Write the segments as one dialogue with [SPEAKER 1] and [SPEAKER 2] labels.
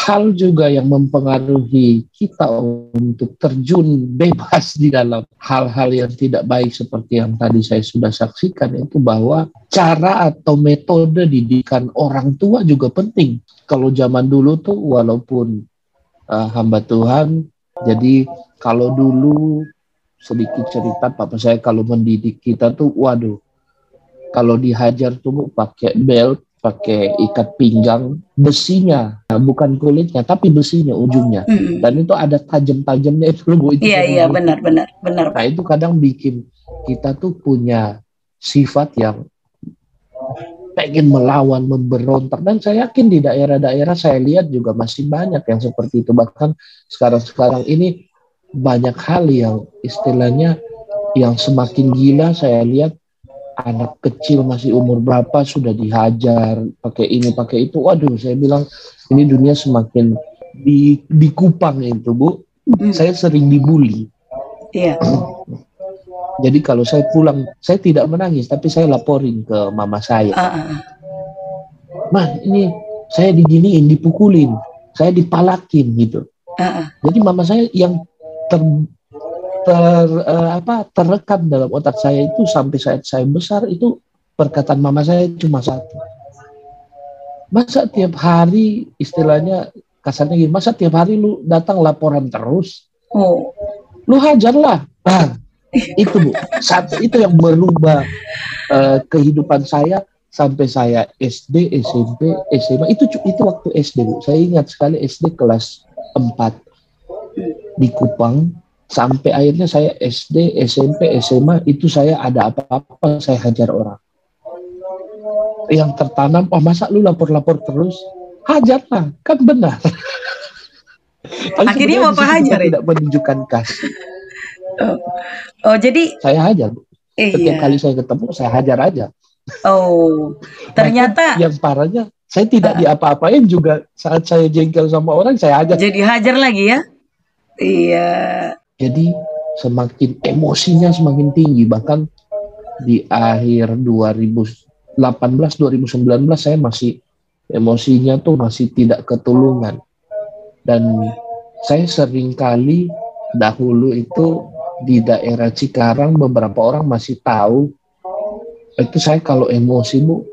[SPEAKER 1] hal juga yang mempengaruhi kita untuk terjun bebas di dalam hal-hal yang tidak baik seperti yang tadi saya sudah saksikan, itu bahwa cara atau metode didikan orang tua juga penting. Kalau zaman dulu tuh walaupun hamba Tuhan, jadi kalau dulu sedikit cerita, papa saya kalau mendidik kita tuh, waduh, kalau dihajar tuh pakai belt, pakai ikat pinggang, besinya, nah, bukan kulitnya, tapi besinya ujungnya. Dan itu ada tajam-tajamnya itu, Bu.
[SPEAKER 2] Iya, benar.
[SPEAKER 1] Nah, itu kadang bikin kita tuh punya sifat yang pengen melawan, memberontak. Dan saya yakin di daerah-daerah saya lihat juga masih banyak yang seperti itu. Bahkan sekarang-sekarang ini banyak hal yang istilahnya yang semakin gila saya lihat. Anak kecil masih umur berapa sudah dihajar pakai ini pakai itu. Waduh, saya bilang ini dunia semakin dikupang itu, Bu. Saya sering dibully.
[SPEAKER 2] Iya.
[SPEAKER 1] Jadi kalau saya pulang, saya tidak menangis, tapi saya laporin ke mama saya. Mah, ini saya diginiin, dipukulin, saya dipalakin gitu. Jadi mama saya yang terekam dalam otak saya itu sampai saat saya besar itu perkataan mama saya cuma satu. Masa tiap hari istilahnya kasarnya gini, masa tiap hari lu datang laporan terus? Lu hajarlah. Nah, itu Bu, satu itu yang berubah kehidupan saya sampai saya SD, SMP, SMA. Itu waktu SD, Bu. Saya ingat sekali SD kelas 4 di Kupang. Sampai akhirnya saya SD, SMP, SMA, itu saya ada apa-apa, saya hajar orang. Yang tertanam, masa lu lapor-lapor terus? Hajarlah, kan benar.
[SPEAKER 2] Akhirnya Bapak hajar
[SPEAKER 1] tidak menunjukkan kasih.
[SPEAKER 2] Jadi
[SPEAKER 1] saya hajar. Setiap kali saya ketemu, saya hajar aja.
[SPEAKER 2] Ternyata
[SPEAKER 1] yang parahnya, saya tidak diapa-apain juga. Saat saya jengkel sama orang, saya hajar.
[SPEAKER 2] Jadi hajar lagi ya? Iya.
[SPEAKER 1] Jadi semakin emosinya semakin tinggi. Bahkan di akhir 2018-2019 saya masih emosinya tuh masih tidak ketulungan. Dan saya sering kali dahulu itu di daerah Cikarang, beberapa orang masih tahu itu saya kalau emosi, Bu,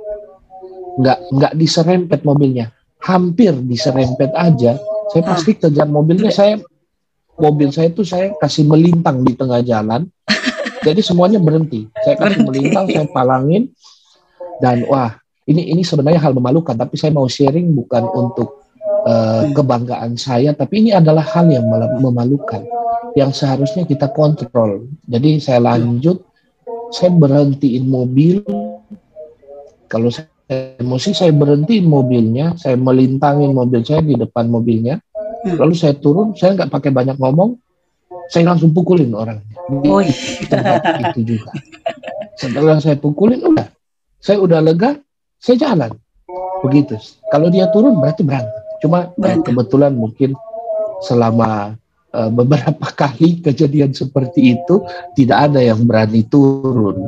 [SPEAKER 1] nggak diserempet mobilnya, hampir diserempet aja, saya pasti kejar mobilnya. Mobil saya itu saya kasih melintang di tengah jalan, jadi semuanya berhenti. Saya kasih melintang, saya palangin, dan wah, ini sebenarnya hal memalukan, tapi saya mau sharing bukan untuk kebanggaan saya, tapi ini adalah hal yang memalukan, yang seharusnya kita kontrol. Jadi saya lanjut, saya berhentiin mobil. Kalau saya emosi, saya berhentiin mobilnya, saya melintangin mobil saya di depan mobilnya. Lalu saya turun, saya nggak pakai banyak ngomong, saya langsung pukulin orangnya. Di tempat itu juga. Setelah saya pukulin, saya udah lega, saya jalan. Begitu. Kalau dia turun, berarti berantem. Cuma kebetulan mungkin selama beberapa kali kejadian seperti itu, tidak ada yang berani turun.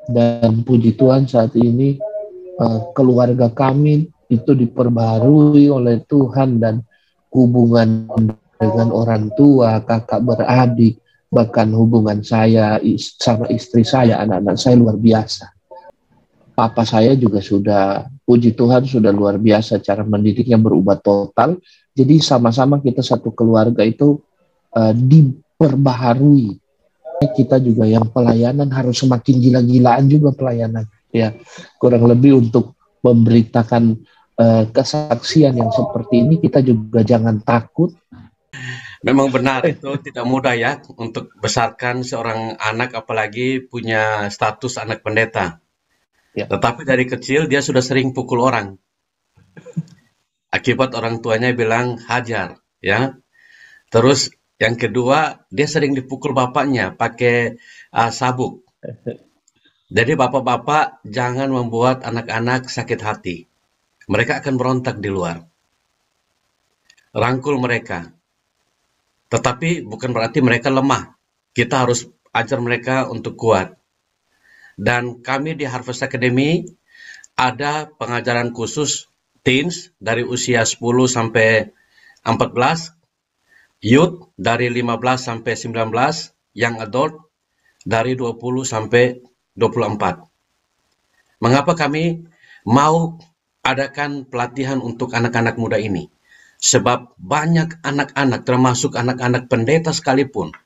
[SPEAKER 1] Dan puji Tuhan saat ini keluarga kami itu diperbarui oleh Tuhan, dan hubungan dengan orang tua, kakak beradik, bahkan hubungan saya sama istri saya, anak-anak saya luar biasa. Papa saya juga sudah, puji Tuhan, sudah luar biasa cara mendidiknya, berubah total. Jadi sama-sama kita satu keluarga itu diperbaharui. Kita juga yang pelayanan harus semakin gila-gilaan juga pelayanan. Ya, kurang lebih untuk memberitakan kesaksian yang seperti ini, kita juga jangan takut.
[SPEAKER 3] Memang benar, itu tidak mudah ya untuk besarkan seorang anak, apalagi punya status anak pendeta. Ya. Tetapi dari kecil dia sudah sering pukul orang. Akibat orang tuanya bilang hajar, ya. Terus yang kedua, dia sering dipukul bapaknya pakai sabuk. Jadi bapak-bapak jangan membuat anak-anak sakit hati. Mereka akan berontak di luar. Rangkul mereka. Tetapi bukan berarti mereka lemah. Kita harus ajar mereka untuk kuat. Dan kami di Harvest Academy ada pengajaran khusus teens dari usia 10 sampai 14, youth dari 15 sampai 19, young adult dari 20 sampai 24. Mengapa kami mau adakan pelatihan untuk anak-anak muda ini? Sebab banyak anak-anak, termasuk anak-anak pendeta sekalipun,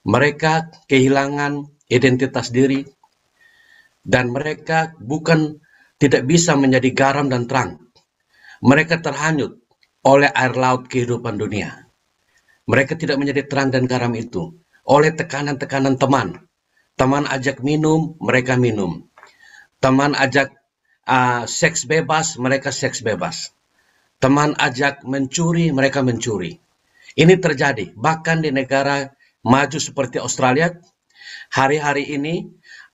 [SPEAKER 3] mereka kehilangan identitas diri dan mereka tidak bisa menjadi garam dan terang. Mereka terhanyut oleh air laut kehidupan dunia. Mereka tidak menjadi terang dan garam itu oleh tekanan-tekanan teman. Teman ajak minum, mereka minum. Teman ajak seks bebas, mereka seks bebas. Teman ajak mencuri, mereka mencuri. Ini terjadi bahkan di negara maju seperti Australia. Hari-hari ini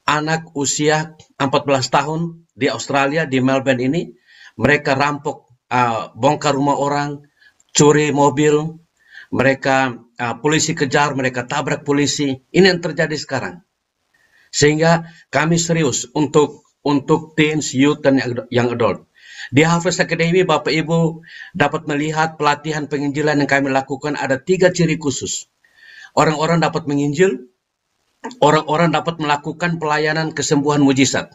[SPEAKER 3] anak usia 14 tahun di Australia, di Melbourne ini, mereka rampok, bongkar rumah orang, curi mobil, mereka polisi kejar, mereka tabrak polisi. Ini yang terjadi sekarang. Sehingga kami serius untuk teens, youth, dan young adult. Di Harvest Academy, Bapak Ibu dapat melihat pelatihan penginjilan yang kami lakukan ada 3 ciri khusus. Orang-orang dapat menginjil, orang-orang dapat melakukan pelayanan kesembuhan mujizat.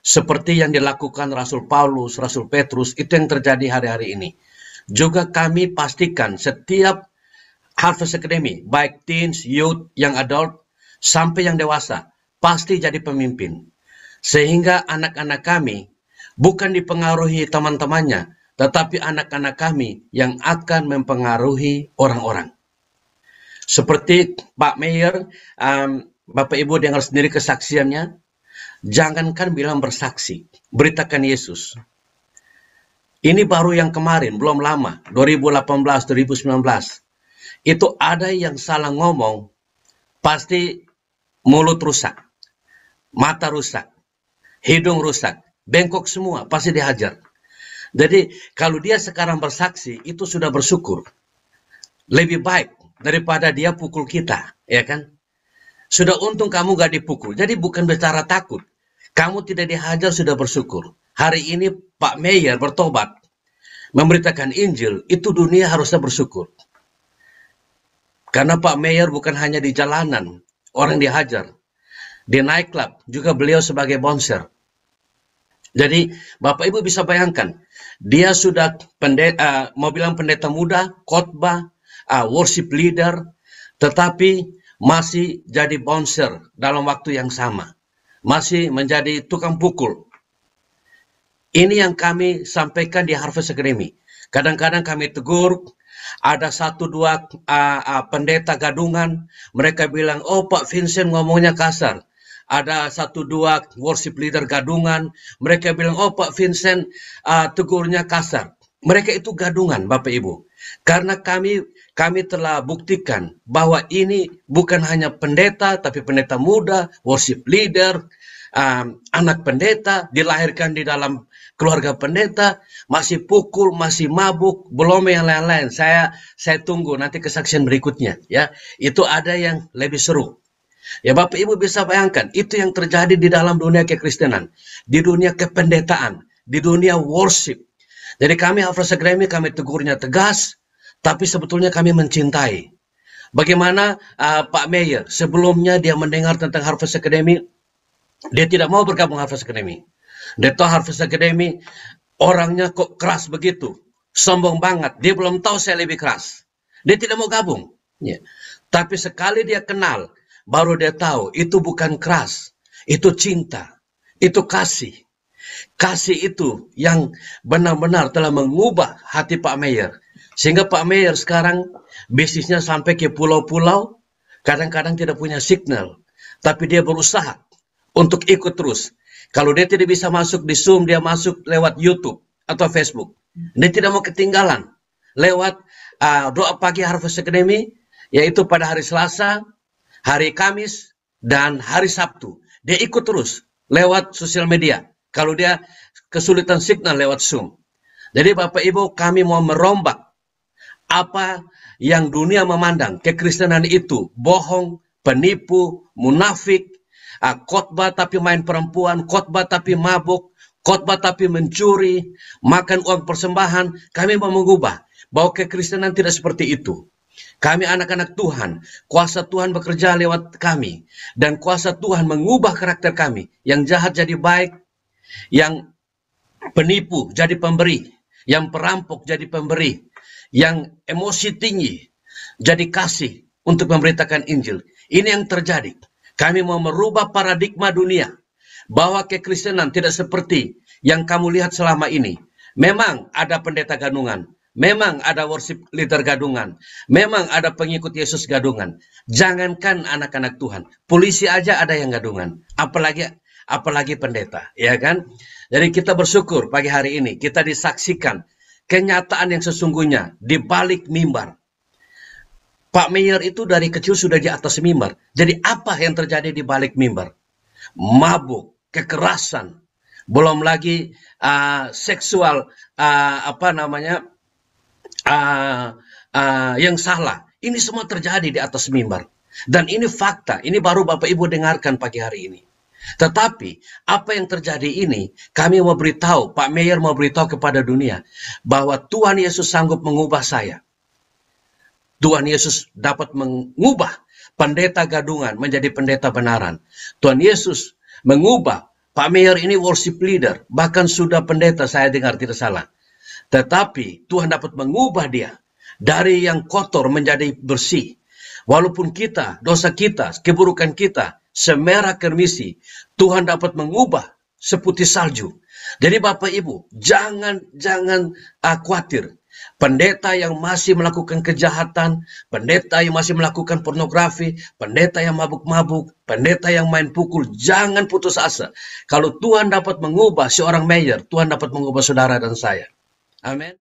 [SPEAKER 3] Seperti yang dilakukan Rasul Paulus, Rasul Petrus, itu yang terjadi hari-hari ini. Juga kami pastikan setiap Harvest Academy, baik teens, youth, young adult, sampai yang dewasa, pasti jadi pemimpin. Sehingga anak-anak kami bukan dipengaruhi teman-temannya, tetapi anak-anak kami yang akan mempengaruhi orang-orang. Seperti Pak Mayor, Bapak Ibu dengar sendiri kesaksiannya, jangankan bilang bersaksi, beritakan Yesus. Ini baru yang kemarin, belum lama, 2018, 2019. Itu ada yang salah ngomong, pasti mulut rusak, mata rusak, hidung rusak, bengkok semua, pasti dihajar. Jadi kalau dia sekarang bersaksi, itu sudah bersyukur. Lebih baik daripada dia pukul kita, ya kan? Sudah untung kamu gak dipukul. Jadi bukan bicara takut. Kamu tidak dihajar, sudah bersyukur. Hari ini Pak Mayor bertobat, memberitakan Injil, itu dunia harusnya bersyukur. Karena Pak Mayor bukan hanya di jalanan, orang dihajar. Di nightclub, juga beliau sebagai bouncer. Jadi Bapak Ibu bisa bayangkan, dia sudah mau bilang pendeta muda, khotbah, worship leader, tetapi masih jadi bouncer dalam waktu yang sama. Masih menjadi tukang pukul. Ini yang kami sampaikan di Harvest Academy. Kadang-kadang kami tegur, ada 1-2 pendeta gadungan, mereka bilang, oh Pak Vincent ngomongnya kasar. Ada 1-2 worship leader gadungan, mereka bilang, oh Pak Vincent tegurnya kasar. Mereka itu gadungan, Bapak Ibu. Karena kami telah buktikan bahwa ini bukan hanya pendeta, tapi pendeta muda, worship leader, anak pendeta, dilahirkan di dalam keluarga pendeta, masih pukul, masih mabuk, belum yang lain-lain. Saya tunggu nanti kesaksian berikutnya. Ya, itu ada yang lebih seru. Ya Bapak Ibu bisa bayangkan, itu yang terjadi di dalam dunia kekristenan, di dunia kependetaan, di dunia worship. Jadi kami Harvest Academy, kami tegurnya tegas, tapi sebetulnya kami mencintai. Bagaimana Pak Mayor, sebelumnya dia mendengar tentang Harvest Academy, dia tidak mau bergabung Harvest Academy. Dia tahu Harvest Academy, orangnya kok keras begitu, sombong banget, dia belum tahu saya lebih keras. Dia tidak mau gabung. Ya. Tapi sekali dia kenal, baru dia tahu itu bukan keras, itu cinta, itu kasih. Kasih itu yang benar-benar telah mengubah hati Pak Mayor. Sehingga Pak Mayor sekarang bisnisnya sampai ke pulau-pulau, kadang-kadang tidak punya signal. Tapi dia berusaha untuk ikut terus. Kalau dia tidak bisa masuk di Zoom, dia masuk lewat YouTube atau Facebook. Dia tidak mau ketinggalan. Lewat doa pagi Harvest Academy, yaitu pada hari Selasa, hari Kamis, dan hari Sabtu. Dia ikut terus lewat sosial media. Kalau dia kesulitan signal lewat Zoom. Jadi Bapak Ibu, kami mau merombak apa yang dunia memandang kekristenan itu bohong, penipu, munafik, khotbah tapi main perempuan, khotbah tapi mabuk, khotbah tapi mencuri, makan uang persembahan. Kami mau mengubah bahwa kekristenan tidak seperti itu. Kami anak-anak Tuhan, kuasa Tuhan bekerja lewat kami, dan kuasa Tuhan mengubah karakter kami. Yang jahat jadi baik, yang penipu jadi pemberi, yang perampok jadi pemberi, yang emosi tinggi jadi kasih untuk memberitakan Injil. Ini yang terjadi. Kami mau merubah paradigma dunia bahwa kekristenan tidak seperti yang kamu lihat selama ini. Memang ada pendeta gadungan, memang ada worship leader gadungan, memang ada pengikut Yesus gadungan. Jangankan anak-anak Tuhan, polisi aja ada yang gadungan, apalagi pendeta, ya kan? Jadi kita bersyukur pagi hari ini kita disaksikan kenyataan yang sesungguhnya di balik mimbar. Pak Mayor itu dari kecil sudah di atas mimbar. Jadi apa yang terjadi di balik mimbar? Mabuk, kekerasan, belum lagi seksual yang salah. Ini semua terjadi di atas mimbar. Dan ini fakta, ini baru Bapak Ibu dengarkan pagi hari ini. Tetapi apa yang terjadi ini, kami mau beritahu, Pak Mayor mau beritahu kepada dunia bahwa Tuhan Yesus sanggup mengubah saya. Tuhan Yesus dapat mengubah pendeta gadungan menjadi pendeta benaran. Tuhan Yesus mengubah Pak Mayor ini worship leader, bahkan sudah pendeta, saya dengar tidak salah. Tetapi Tuhan dapat mengubah dia dari yang kotor menjadi bersih. Walaupun kita, dosa kita, keburukan kita semerah kermisi, Tuhan dapat mengubah seputih salju. Jadi Bapak Ibu, jangan khawatir. Pendeta yang masih melakukan kejahatan, pendeta yang masih melakukan pornografi, pendeta yang mabuk-mabuk, pendeta yang main pukul, jangan putus asa. Kalau Tuhan dapat mengubah seorang mayor, Tuhan dapat mengubah saudara dan saya. Amin.